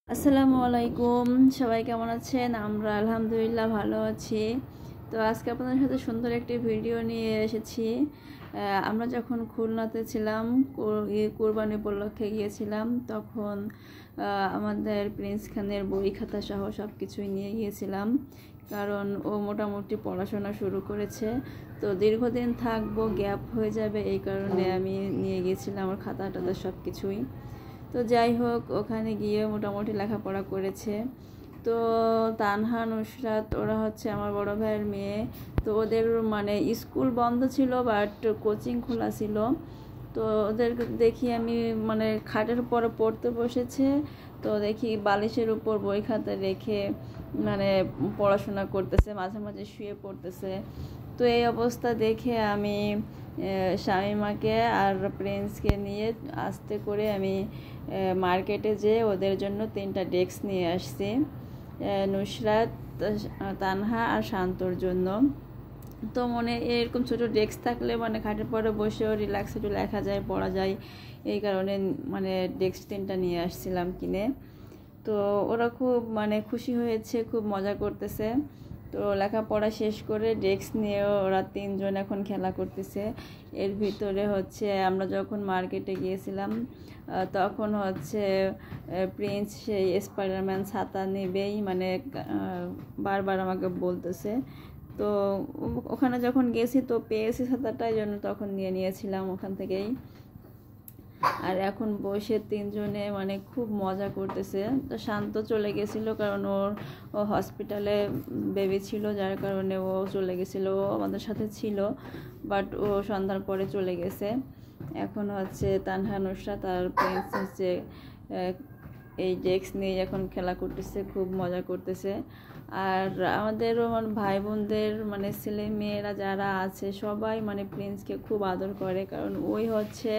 আসসালামু আলাইকুম। সবাই কেমন আছেন? আমরা আলহামদুলিল্লাহ ভালো আছি। তো আজকে আপনাদের সাথে সুন্দর একটি ভিডিও নিয়ে এসেছি। আমরা যখন খুলনাতে ছিলাম, কোরবানি উপলক্ষে গিয়েছিলাম, তখন আমাদের প্রিন্স খানের বই খাতা সহ সব কিছুই নিয়ে গিয়েছিলাম, কারণ ও মোটামুটি পড়াশোনা শুরু করেছে। তো দীর্ঘদিন থাকবো, গ্যাপ হয়ে যাবে, এই কারণে আমি নিয়ে গিয়েছিলাম ওর খাতা টাতা সব কিছুই। তো যাই হোক, ওখানে গিয়ে মোটামুটি লেখাপড়া করেছে। তো তানহা, নুসরাত ওরা হচ্ছে আমার বড় ভাইয়ের মেয়ে। তো ওদের মানে স্কুল বন্ধ ছিল, বাট কোচিং খোলা ছিল। তো ওদের দেখি আমি মানে খাটের উপরে পড়তে বসেছে, তো দেখি বালিশের উপর বই খাতা রেখে মানে পড়াশোনা করতেছে, মাঝে মাঝে শুয়ে পড়তেছে। তো এই অবস্থা দেখে আমি শামিমাকে আর প্রিন্সকে নিয়ে আস্তে করে আমি মার্কেটে যেয়ে ওদের জন্য 3টা ডেস্ক নিয়ে আসছি, নুসরাত, তানহা আর শান্তর জন্য। তো মনে এরকম ছোটো ডেস্ক থাকলে মানে খাটের পরে বসেও রিল্যাক্স একটু লেখা যায়, পড়া যায়, এই কারণে মানে ডেস্ক 3টা নিয়ে আসছিলাম কিনে। তো ওরা খুব মানে খুশি হয়েছে, খুব মজা করতেছে। তো লেখাপড়া শেষ করে ডেস্ক নিয়েও ওরা 3জন এখন খেলা করতেছে। এর ভিতরে হচ্ছে আমরা যখন মার্কেটে গিয়েছিলাম, তখন হচ্ছে প্রিন্স সেই স্পাইডারম্যান ছাতা নেবেই, মানে বারবার আমাকে বলতেছে। তো ওখানে যখন গেছি তো পেয়েছি ছাতাটাই, জন্য তখন নিয়ে নিয়েছিলাম ওখান থেকেই। আর এখন বসে 3জনে মানে খুব মজা করতেছে। তো শান্ত চলে গেছিলো, কারণ ও হসপিটালে বেবি ছিল, যার কারণে ও চলে গেছিলো। ও আমাদের সাথে ছিল, বাট ও সন্ধ্যার পরে চলে গেছে। এখন হচ্ছে তানহা, নুসরাত আর প্রিন্স হচ্ছে এই ডেস্ক নিয়ে এখন খেলা করতেছে, খুব মজা করতেছে। আর আমাদের আমার ভাই বোনদের মানে ছেলে মেয়েরা যারা আছে সবাই মানে প্রিন্সকে খুব আদর করে, কারণ ওই হচ্ছে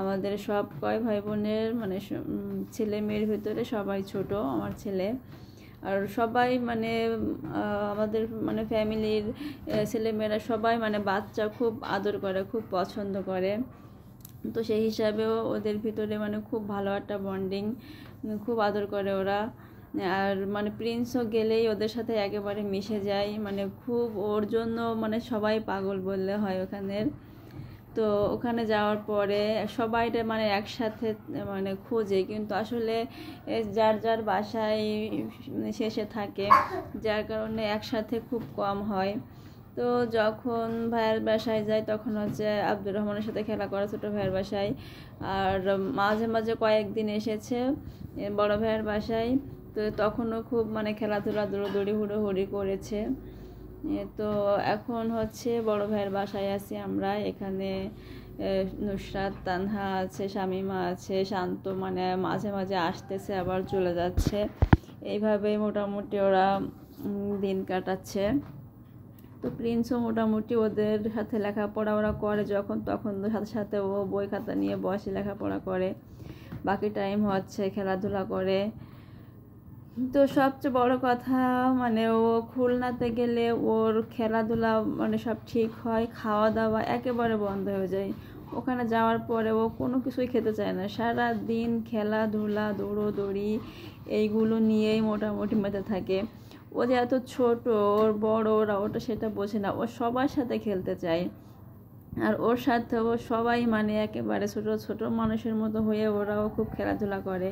আমাদের সব কয় ভাই বোনের মানে ছেলে মেয়ের ভিতরে সবাই ছোট, আমার ছেলে। আর সবাই মানে আমাদের মানে ফ্যামিলির ছেলেমেয়েরা সবাই মানে বাচ্চা খুব আদর করে, খুব পছন্দ করে। তো সেই হিসাবেও ওদের ভিতরে মানে খুব ভালো একটা বন্ডিং, খুব আদর করে ওরা। আর মানে প্রিন্সও গেলেই ওদের সাথে একেবারে মিশে যায়, মানে খুব ওর জন্য মানে সবাই পাগল বললে হয় ওখানের। তো ওখানে যাওয়ার পরে সবাইটা মানে একসাথে মানে খোঁজে, কিন্তু আসলে যার যার বাসায় শেষে থাকে, যার কারণে একসাথে খুব কম হয়। তো যখন ভাইয়ের বাসায় যায় তখন হচ্ছে আব্দুর রহমানের সাথে খেলা করে, ছোটো ভাইয়ের বাসায়। আর মাঝে মাঝে কয়েকদিন এসেছে বড় ভাইয়ের বাসায়, তো তখনও খুব মানে খেলাধুলা দৌড়াদৌড়ি হুড়োহুড়ি করেছে। তো এখন হচ্ছে বড় ভাইয়ের বাসায় আছি আমরা। এখানে নুসরাত, তানহা আছে, শামিমা আছে, শান্ত মানে মাঝে মাঝে আসতেছে আবার চলে যাচ্ছে, এইভাবেই মোটামুটি ওরা দিন কাটাচ্ছে। তো প্রিন্সও মোটামুটি ওদের সাথে লেখাপড়া ওরা করে যখন তখন সাথে সাথে ও বই খাতা নিয়ে বসে লেখাপড়া করে, বাকি টাইম হচ্ছে খেলাধুলা করে। তো সবচেয়ে বড় কথা মানে ও খুলনাতে গেলে ওর খেলাধুলা মানে সব ঠিক হয়, খাওয়া দাওয়া একেবারে বন্ধ হয়ে যায়। ওখানে যাওয়ার পরে ও কোনো কিছুই খেতে চায় না, সারা দিন খেলাধুলা দৌড়োদৌড়ি এইগুলো নিয়েই মোটামুটি মেতে থাকে। ও যে এত ছোট, ওর বড় ওরা ওটা সেটা বোঝে না, ও সবার সাথে খেলতে চায়। আর ওর সাথে ও সবাই মানে একেবারে ছোট ছোট মানুষের মতো হয়ে ওরাও খুব খেলাধুলা করে,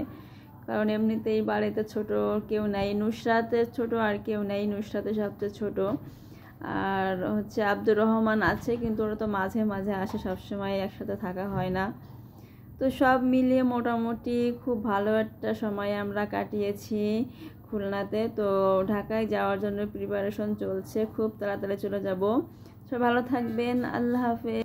কারণ এমনিতেই বাড়িতে ছোট কেউ নেই, নুসরাতের ছোট আর কেউ নেই, নুসরাতের সবচেয়ে ছোট। আর হচ্ছে আব্দুর রহমান আছে, কিন্তু ওরা তো মাঝে মাঝে আসে, সবসময় একসাথে থাকা হয় না। তো সব মিলিয়ে মোটামুটি খুব ভালো একটা সময় আমরা কাটিয়েছি খুলনাতে। তো ঢাকায় যাওয়ার জন্য প্রিপারেশন চলছে, খুব তাড়াতাড়ি চলে যাব। সব ভালো থাকবেন, আল্লাহ হাফেজ।